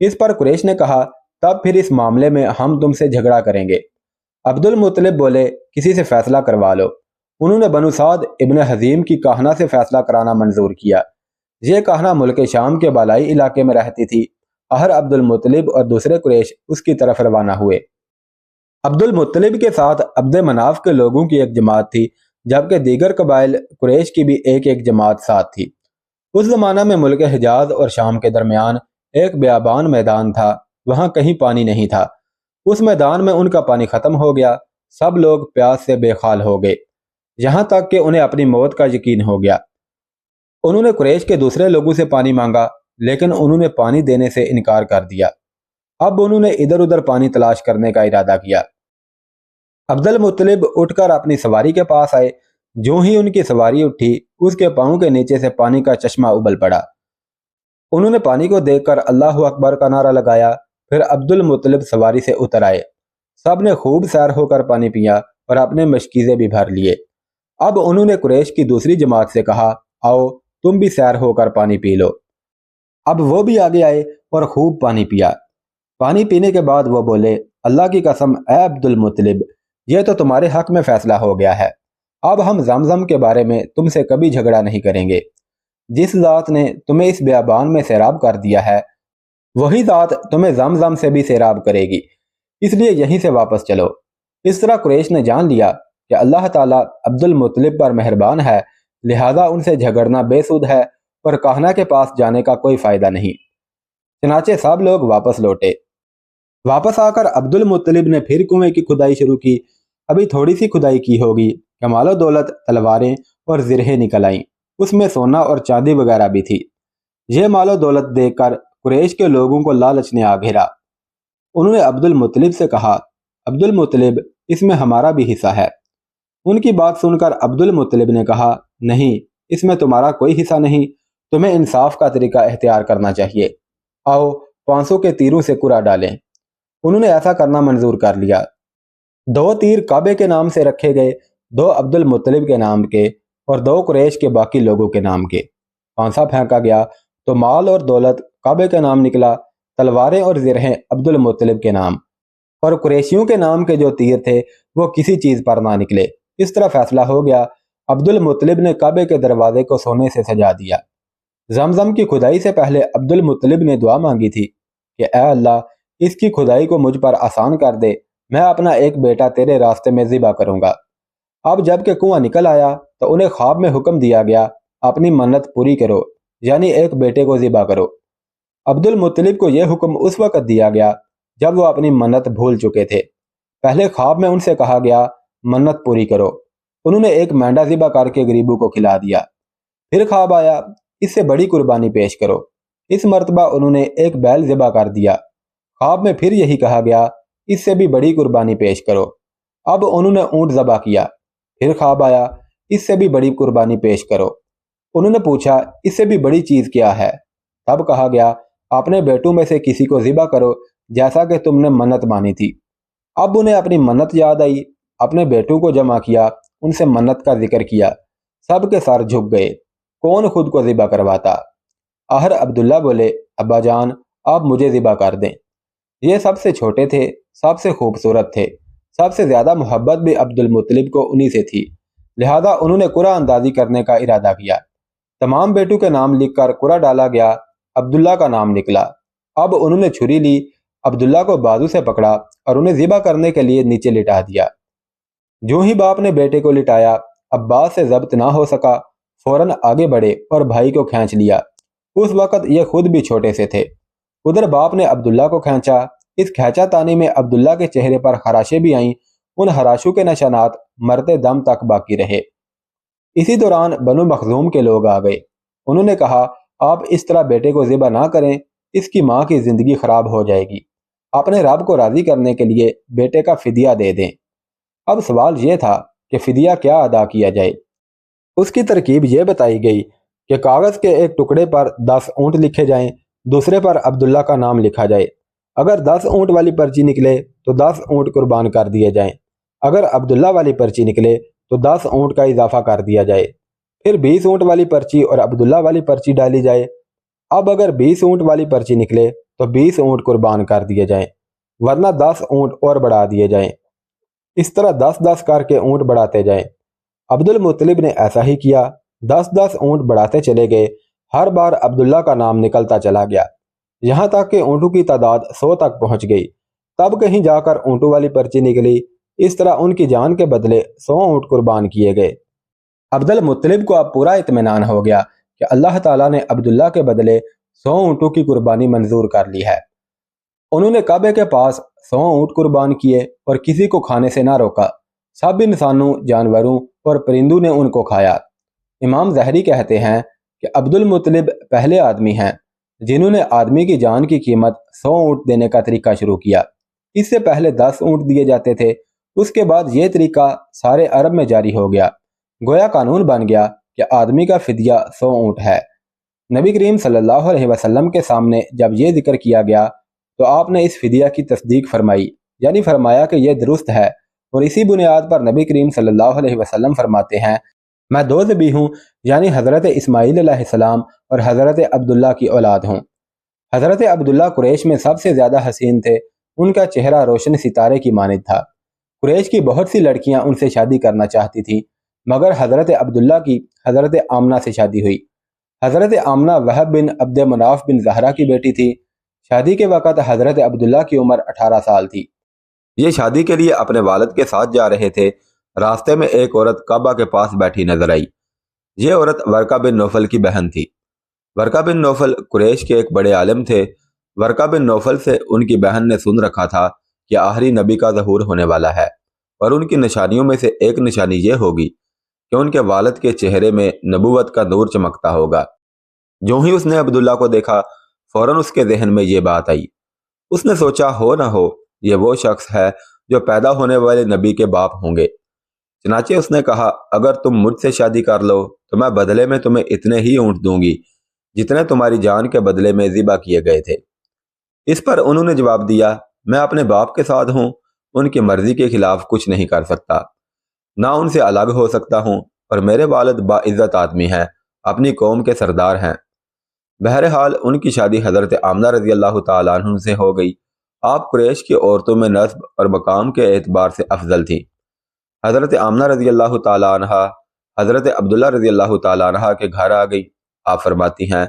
اس پر قریش نے کہا تب پھر اس معاملے میں ہم تم سے جھگڑا کریں گے۔ عبد المطلب بولے کسی سے فیصلہ کروا لو۔ انہوں نے بنو سعد ابن حزیم کی کاہنہ سے فیصلہ کرانا منظور کیا۔ یہ کاہنہ ملک شام کے بالائی علاقے میں رہتی تھی۔ عبد المطلب اور دوسرے قریش اس کی طرف روانہ ہوئے۔ عبد المطلب کے ساتھ عبد مناف کے لوگوں کی ایک جماعت تھی، جبکہ دیگر قبائل قریش کی بھی ایک ایک جماعت ساتھ تھی۔ اس زمانہ میں ملک حجاز اور شام کے درمیان ایک بیابان میدان تھا، وہاں کہیں پانی نہیں تھا۔ اس میدان میں ان کا پانی ختم ہو گیا، سب لوگ پیاس سے بے حال ہو گئے، یہاں تک کہ انہیں اپنی موت کا یقین ہو گیا۔ انہوں نے قریش کے دوسرے لوگوں سے پانی مانگا، لیکن انہوں نے پانی دینے سے انکار کر دیا۔ اب انہوں نے ادھر ادھر پانی تلاش کرنے کا ارادہ کیا۔ عبد المطلب اٹھ کر اپنی سواری کے پاس آئے۔ جو ہی ان کی سواری اٹھی، اس کے پاؤں کے نیچے سے پانی کا چشمہ ابل پڑا۔ انہوں نے پانی کو دیکھ کر اللہ اکبر کا نعرہ لگایا، پھر عبد المطلب سواری سے اتر آئے۔ سب نے خوب سیر ہو کر پانی پیا اور اپنے مشکیزے بھی بھر لیے۔ اب انہوں نے قریش کی دوسری جماعت سے کہا آؤ تم بھی سیر ہو کر پانی پی لو۔ اب وہ بھی آگے آئے اور خوب پانی پیا۔ پانی پینے کے بعد وہ بولے اللہ کی قسم اے عبد المطلب، یہ تو تمہارے حق میں فیصلہ ہو گیا ہے، اب ہم زمزم کے بارے میں تم سے کبھی جھگڑا نہیں کریں گے۔ جس ذات نے تمہیں اس بیابان میں سیراب کر دیا ہے، وہی ذات تمہیں زمزم سے بھی سیراب کرے گی، اس لیے یہیں سے واپس چلو۔ اس طرح قریش نے جان لیا کہ اللہ تعالیٰ عبد المطلب پر مہربان ہے، لہذا ان سے جھگڑنا بے سود ہے اور کاہنہ کے پاس جانے کا کوئی فائدہ نہیں۔ چنانچہ سب لوگ واپس لوٹے۔ واپس آ کر عبد المطلب نے پھر کنویں کی کھدائی شروع کی۔ ابھی تھوڑی سی کھدائی کی ہوگی کہ مال و دولت، تلواریں اور زرہیں نکل آئیں۔ اس میں سونا اور چاندی وغیرہ بھی تھی۔ یہ مال و دولت دیکھ کر قریش کے لوگوں کو لالچ نے آ گھیرا۔ انہوں نے عبد المطلب سے کہا عبد المطلب اس میں ہمارا بھی حصہ ہے۔ ان کی بات سن کر عبد المطلب نے کہا نہیں، اس میں تمہارا کوئی حصہ نہیں، تمہیں انصاف کا طریقہ اختیار کرنا چاہیے۔ آؤ 500 کے تیروں سے کرا ڈالیں۔ انہوں نے ایسا کرنا منظور کر لیا۔ 2 تیر کعبے کے نام سے رکھے گئے، 2 عبد المطلب کے نام کے اور 2 قریش کے باقی لوگوں کے نام کے۔ پانسا پھینکا گیا تو مال اور دولت کعبے کے نام نکلا، تلواریں اور زرہیں عبد المطلب کے نام، اور قریشیوں کے نام کے جو تیر تھے وہ کسی چیز پر نہ نکلے۔ اس طرح فیصلہ ہو گیا۔ عبد المطلب نے کعبے کے دروازے کو سونے سے سجا دیا۔ زمزم کی کھدائی سے پہلے عبد المطلب نے دعا مانگی تھی کہ اے اللہ اس کی کھدائی کو مجھ پر آسان کر دے، میں اپنا ایک بیٹا تیرے راستے میں ذبح کروں گا۔ اب جب کہ کنواں نکل آیا تو انہیں خواب میں حکم دیا گیا اپنی منت پوری کرو، یعنی ایک بیٹے کو ذبح کرو۔ عبد المطلب کو یہ حکم اس وقت دیا گیا جب وہ اپنی منت بھول چکے تھے۔ پہلے خواب میں ان سے کہا گیا منت پوری کرو۔ انہوں نے ایک مینڈا ذبح کر کے غریبوں کو کھلا دیا۔ پھر خواب آیا اس سے بڑی قربانی پیش کرو۔ اس مرتبہ انہوں نے ایک بیل ذبح کر دیا۔ خواب میں پھر یہی کہا گیا اس سے بھی بڑی قربانی پیش کرو۔ اب انہوں نے اونٹ ذبح کیا۔ پھر خواب آیا اس سے بھی بڑی قربانی پیش کرو۔ انہوں نے پوچھا اس سے بھی بڑی چیز کیا ہے؟ تب کہا گیا اپنے بیٹوں میں سے کسی کو ذبح کرو جیسا کہ تم نے منت مانی تھی۔ اب انہیں اپنی منت یاد آئی، اپنے بیٹوں کو جمع کیا، ان سے منت کا ذکر کیا۔ سب کے سر جھک گئے، کون خود کو ذبح کرواتا؟ آخر عبداللہ بولے ابا جان آپ مجھے ذبح کر دیں۔ یہ سب سے چھوٹے تھے، سب سے خوبصورت تھے، سب سے زیادہ محبت بھی عبد المطلب کو انہی سے تھی، لہذا انہوں نے قرعہ اندازی کرنے کا ارادہ کیا۔ تمام بیٹوں کے نام لکھ کر قرعہ ڈالا گیا، عبداللہ کا نام نکلا۔ اب انہوں نے چھری لی، عبداللہ کو بازو سے پکڑا اور انہیں ذبح کرنے کے لیے نیچے لٹا دیا۔ جو ہی باپ نے بیٹے کو لٹایا، عباس سے ضبط نہ ہو سکا، فوراً آگے بڑھے اور بھائی کو کھینچ لیا۔ اس وقت یہ خود بھی چھوٹے سے تھے۔ ادھر باپ نے عبداللہ کو کھینچا۔ اس کھینچا تانی میں عبداللہ کے چہرے پر خراشیں بھی آئیں، ان خراشوں کے نشانات مرتے دم تک باقی رہے۔ اسی دوران بنو مخزوم کے لوگ آ گئے۔ انہوں نے کہا آپ اس طرح بیٹے کو ذبح نہ کریں، اس کی ماں کی زندگی خراب ہو جائے گی، اپنے رب کو راضی کرنے کے لیے بیٹے کا فدیہ دے دیں۔ اب سوال یہ تھا کہ فدیہ کیا ادا کیا جائے۔ اس کی ترکیب یہ بتائی گئی کہ کاغذ کے ایک ٹکڑے پر 10 اونٹ لکھے جائیں، دوسرے پر عبداللہ کا نام لکھا جائے۔ اگر 10 اونٹ والی پرچی نکلے تو 10 اونٹ قربان کر دیے جائیں، اگر عبداللہ والی پرچی نکلے تو 10 اونٹ کا اضافہ کر دیا جائے، پھر 20 اونٹ والی پرچی اور عبداللہ والی پرچی ڈالی جائے۔ اب اگر 20 اونٹ والی پرچی نکلے تو 20 اونٹ قربان کر دیے جائیں، ورنہ 10 اونٹ اور بڑھا دیے جائیں۔ اس طرح 10-10 کر کے اونٹ بڑھاتے جائیں۔ عبد المطلب نے ایسا ہی کیا، 10-10 اونٹ بڑھاتے چلے گئے۔ ہر بار عبداللہ کا نام نکلتا چلا گیا، یہاں تک کہ اونٹوں کی تعداد 100 تک پہنچ گئی۔ تب کہیں جا کر اونٹوں والی پرچی نکلی۔ اس طرح ان کی جان کے بدلے 100 اونٹ قربان کیے گئے۔ عبد المطلب کو اب پورا اطمینان ہو گیا کہ اللہ تعالیٰ نے عبداللہ کے بدلے 100 اونٹوں کی قربانی منظور کر لی ہے۔ انہوں نے کعبے کے پاس 100 اونٹ قربان کیے اور کسی کو کھانے سے نہ روکا۔ سب انسانوں، جانوروں اور پرندوں نے ان کو کھایا۔ امام ظہری کہتے ہیں کہ عبد المطلب پہلے آدمی ہیں جنہوں نے آدمی کی جان کی قیمت 100 اونٹ دینے کا طریقہ شروع کیا۔ اس سے پہلے 10 اونٹ دیے جاتے تھے۔ اس کے بعد یہ طریقہ سارے عرب میں جاری ہو گیا، گویا قانون بن گیا کہ آدمی کا فدیہ 100 اونٹ ہے۔ نبی کریم صلی اللہ علیہ وسلم کے سامنے جب یہ ذکر کیا گیا تو آپ نے اس فدیہ کی تصدیق فرمائی، یعنی فرمایا کہ یہ درست ہے، اور اسی بنیاد پر نبی کریم صلی اللہ علیہ وسلم فرماتے ہیں، میں 2 ذبیح ہوں، یعنی حضرت اسماعیل علیہ السلام اور حضرت عبداللہ کی اولاد ہوں۔ حضرت عبداللہ قریش میں سب سے زیادہ حسین تھے، ان کا چہرہ روشن ستارے کی مانند تھا۔ قریش کی بہت سی لڑکیاں ان سے شادی کرنا چاہتی تھیں، مگر حضرت عبداللہ کی حضرت آمنہ سے شادی ہوئی۔ حضرت آمنہ وہب بن عبد مناف بن زہرہ کی بیٹی تھی۔ شادی کے وقت حضرت عبداللہ کی عمر 18 سال تھی۔ یہ شادی کے لیے اپنے والد کے ساتھ جا رہے تھے۔ راستے میں ایک عورت کعبہ کے پاس بیٹھی نظر آئی۔ یہ عورت ورقہ بن نوفل کی بہن تھی۔ ورقہ بن نوفل قریش کے ایک بڑے عالم تھے۔ ورقہ بن نوفل سے ان کی بہن نے سن رکھا تھا کہ آخری نبی کا ظہور ہونے والا ہے، اور ان کی نشانیوں میں سے ایک نشانی یہ ہوگی کہ ان کے والد کے چہرے میں نبوت کا نور چمکتا ہوگا۔ جو ہی اس نے عبداللہ کو دیکھا، فوراً اس کے ذہن میں یہ بات آئی۔ اس نے سوچا ہو نہ ہو یہ وہ شخص ہے جو پیدا ہونے والے نبی کے باپ ہوں گے۔ چنانچہ اس نے کہا، اگر تم مجھ سے شادی کر لو تو میں بدلے میں تمہیں اتنے ہی اونٹ دوں گی جتنے تمہاری جان کے بدلے میں ذبح کیے گئے تھے۔ اس پر انہوں نے جواب دیا، میں اپنے باپ کے ساتھ ہوں، ان کی مرضی کے خلاف کچھ نہیں کر سکتا، نہ ان سے الگ ہو سکتا ہوں، اور میرے والد باعزت آدمی ہیں، اپنی قوم کے سردار ہیں۔ بہرحال ان کی شادی حضرت آمنہ رضی اللہ تعالیٰ عنہ سے ہو گئی۔ آپ قریش کی عورتوں میں نسب اور مقام کے اعتبار سے افضل تھی۔ حضرت آمنہ رضی اللہ تعالیٰ عنہ حضرت عبداللہ رضی اللہ تعالیٰ عنہ کے گھر آ گئی۔ آپ فرماتی ہیں،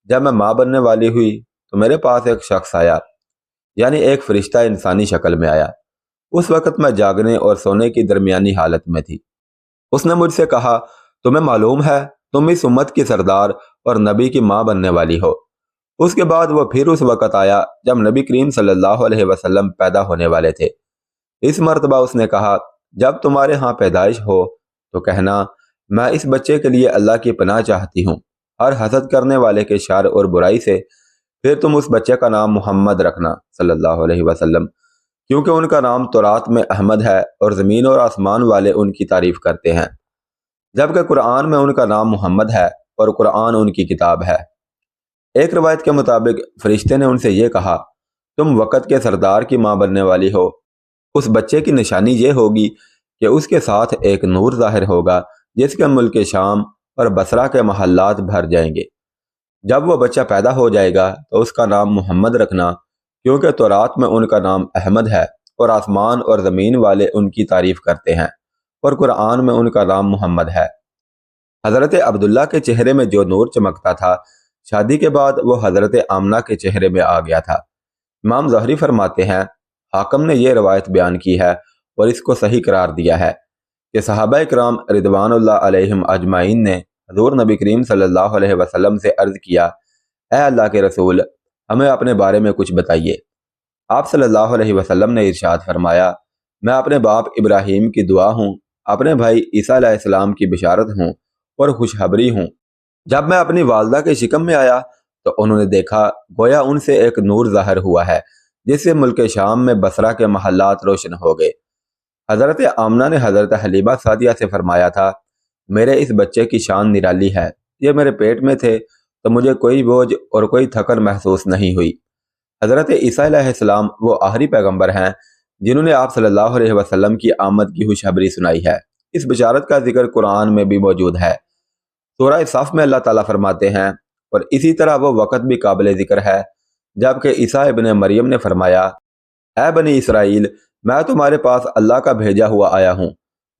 جب میں ماں بننے والی ہوئی تو میرے پاس ایک شخص آیا، یعنی ایک فرشتہ انسانی شکل میں آیا۔ اس وقت میں جاگنے اور سونے کی درمیانی حالت میں تھی۔ اس نے مجھ سے کہا، تمہیں معلوم ہے تم اس امت کی سردار اور نبی کی ماں بننے والی ہو۔ اس کے بعد وہ پھر اس وقت آیا جب نبی کریم صلی اللہ علیہ وسلم پیدا ہونے والے تھے۔ اس مرتبہ اس نے کہا، جب تمہارے ہاں پیدائش ہو تو کہنا، میں اس بچے کے لیے اللہ کی پناہ چاہتی ہوں ہر حسد کرنے والے کے شر اور برائی سے۔ پھر تم اس بچے کا نام محمد رکھنا صلی اللہ علیہ وسلم، کیونکہ ان کا نام تورات میں احمد ہے اور زمین اور آسمان والے ان کی تعریف کرتے ہیں، جبکہ قرآن میں ان کا نام محمد ہے اور قرآن ان کی کتاب ہے۔ ایک روایت کے مطابق فرشتے نے ان سے یہ کہا، تم وقت کے سردار کی ماں بننے والی ہو۔ اس بچے کی نشانی یہ ہوگی کہ اس کے ساتھ ایک نور ظاہر ہوگا جس کے ملک شام اور بصرہ کے محلات بھر جائیں گے۔ جب وہ بچہ پیدا ہو جائے گا تو اس کا نام محمد رکھنا، کیونکہ تورات میں ان کا نام احمد ہے اور آسمان اور زمین والے ان کی تعریف کرتے ہیں، اور قرآن میں ان کا نام محمد ہے۔ حضرت عبداللہ کے چہرے میں جو نور چمکتا تھا، شادی کے بعد وہ حضرت آمنہ کے چہرے میں آ گیا تھا۔ امام ظہری فرماتے ہیں، حاکم نے یہ روایت بیان کی ہے اور اس کو صحیح قرار دیا ہے کہ صحابہ اکرام رضوان اللہ علیہم اجمعین نے حضور نبی کریم صلی اللہ علیہ وسلم سے عرض کیا، اے اللہ کے رسول، ہمیں اپنے بارے میں کچھ بتائیے۔ آپ صلی اللہ علیہ وسلم نے ارشاد فرمایا، میں اپنے باپ ابراہیم کی دعا ہوں، اپنے بھائی عیسیٰ علیہ السلام کی بشارت ہوں اور خوشخبری ہوں۔ جب میں اپنی والدہ کے شکم میں آیا تو انہوں نے دیکھا گویا ان سے ایک نور ظاہر ہوا ہے جس سے ملک شام میں بصرہ کے محلات روشن ہو گئے۔ حضرت آمنہ نے حضرت حلیمہ سعدیہ سے فرمایا تھا، میرے اس بچے کی شان نرالی ہے، یہ میرے پیٹ میں تھے تو مجھے کوئی بوجھ اور کوئی تھکن محسوس نہیں ہوئی۔ حضرت عیسیٰ علیہ السلام وہ آخری پیغمبر ہیں جنہوں نے آپ صلی اللہ علیہ وسلم کی آمد کی خوشخبری سنائی ہے۔ اس بشارت کا ذکر قرآن میں بھی موجود ہے۔ سورہ صف میں اللہ تعالیٰ فرماتے ہیں، اور اسی طرح وہ وقت بھی قابل ذکر ہے جبکہ عیسیٰ ابن مریم نے فرمایا، اے بنی اسرائیل، میں تمہارے پاس اللہ کا بھیجا ہوا آیا ہوں۔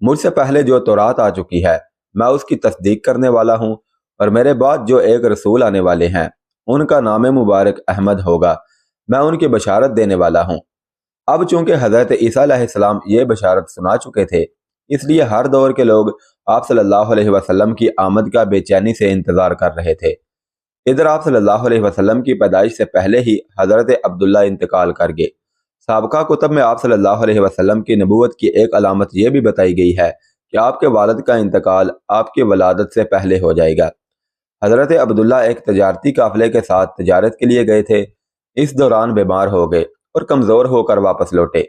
مجھ سے پہلے جو تورات آ چکی ہے میں اس کی تصدیق کرنے والا ہوں، اور میرے بعد جو ایک رسول آنے والے ہیں ان کا نام مبارک احمد ہوگا، میں ان کی بشارت دینے والا ہوں۔ اب چونکہ حضرت عیسیٰ علیہ السلام یہ بشارت سنا چکے تھے، اس لیے ہر دور کے لوگ آپ صلی اللہ علیہ وسلم کی آمد کا بے چینی سے انتظار کر رہے تھے۔ ادھر آپ صلی اللہ علیہ وسلم کی پیدائش سے پہلے ہی حضرت عبداللہ انتقال کر گئے۔ سابقہ کتب میں آپ صلی اللہ علیہ وسلم کی نبوت کی ایک علامت یہ بھی بتائی گئی ہے کہ آپ کے والد کا انتقال آپ کی ولادت سے پہلے ہو جائے گا۔ حضرت عبداللہ ایک تجارتی قافلے کے ساتھ تجارت کے لیے گئے تھے۔ اس دوران بیمار ہو گئے اور کمزور ہو کر واپس لوٹے۔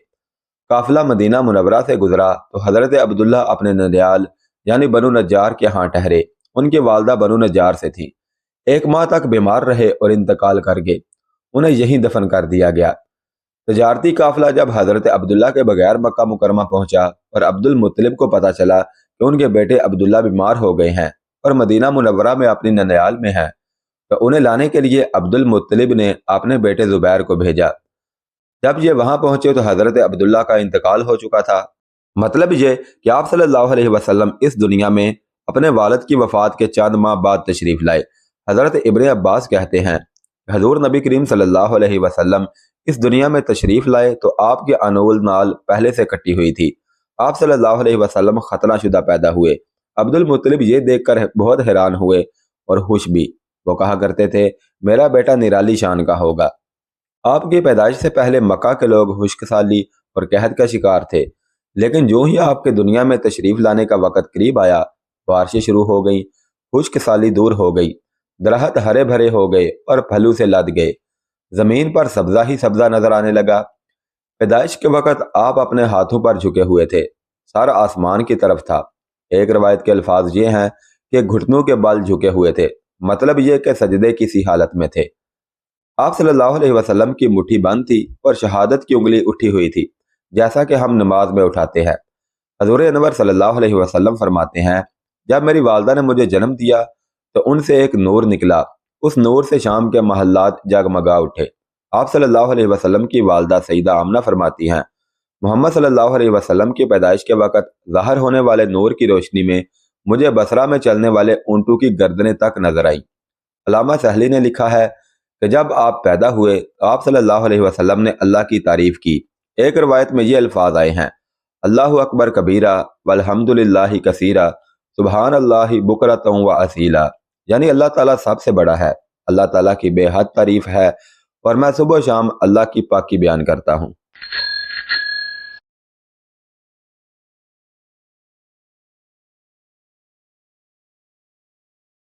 قافلہ مدینہ منورہ سے گزرا تو حضرت عبداللہ اپنے ننیال یعنی بنو نجار کے ہاں ٹھہرے۔ ان کی والدہ بنو نجار سے تھی۔ 1 ماہ تک بیمار رہے اور انتقال کر گئے۔ انہیں یہیں دفن کر دیا گیا۔ تجارتی قافلہ جب حضرت عبداللہ کے بغیر مکہ مکرمہ پہنچا اور عبد المطلب کو پتہ چلا کہ ان کے بیٹے عبداللہ بیمار ہو گئے ہیں اور مدینہ منورہ میں اپنی ننیال میں ہیں، تو انہیں لانے کے لیے عبد المطلب نے اپنے بیٹے زبیر کو بھیجا۔ جب یہ وہاں پہنچے تو حضرت عبداللہ کا انتقال ہو چکا تھا۔ مطلب یہ کہ آپ صلی اللہ علیہ وسلم اس دنیا میں اپنے والد کی وفات کے چند ماہ بعد تشریف لائے۔ حضرت ابن عباس کہتے ہیں، حضور نبی کریم صلی اللہ علیہ وسلم اس دنیا میں تشریف لائے تو آپ کی انول نال پہلے سے کٹی ہوئی تھی۔ آپ صلی اللہ علیہ وسلم ختنہ شدہ پیدا ہوئے۔ عبد المطلب یہ دیکھ کر بہت حیران ہوئے اور خوش بھی۔ وہ کہا کرتے تھے، میرا بیٹا نرالی شان کا ہوگا۔ آپ کی پیدائش سے پہلے مکہ کے لوگ خشک سالی اور قحط کا شکار تھے، لیکن جو ہی آپ کے دنیا میں تشریف لانے کا وقت قریب آیا، بارشیں شروع ہو گئیں، خشک سالی دور ہو گئی، درخت ہرے بھرے ہو گئے اور پھلوں سے لد گئے، زمین پر سبزہ ہی سبزہ نظر آنے لگا۔ پیدائش کے وقت آپ اپنے ہاتھوں پر جھکے ہوئے تھے، سر آسمان کی طرف تھا۔ ایک روایت کے الفاظ یہ ہیں کہ گھٹنوں کے بل جھکے ہوئے تھے، مطلب یہ کہ سجدے کی سی حالت میں تھے۔ آپ صلی اللہ علیہ وسلم کی مٹھی بند تھی اور شہادت کی انگلی اٹھی ہوئی تھی، جیسا کہ ہم نماز میں اٹھاتے ہیں۔ حضور انور صلی اللہ علیہ وسلم فرماتے ہیں، جب میری والدہ نے مجھے جنم دیا تو ان سے ایک نور نکلا، اس نور سے شام کے محلات جگمگا اٹھے۔ آپ صلی اللہ علیہ وسلم کی والدہ سیدہ آمنہ فرماتی ہیں، محمد صلی اللہ علیہ وسلم کی پیدائش کے وقت ظاہر ہونے والے نور کی روشنی میں مجھے بصرہ میں چلنے والے اونٹوں کی گردنیں تک نظر آئیں۔ علامہ سہلی نے لکھا ہے کہ جب آپ پیدا ہوئے تو آپ صلی اللہ علیہ وسلم نے اللہ کی تعریف کی۔ ایک روایت میں یہ الفاظ آئے ہیں، اللہ اکبر کبیرہ والحمد للہ کثیرہ سبحان اللہ بکرۃ و اصیلا، یعنی اللہ تعالیٰ سب سے بڑا ہے، اللہ تعالیٰ کی بے حد تعریف ہے اور میں صبح و شام اللہ کی پاکی بیان کرتا ہوں۔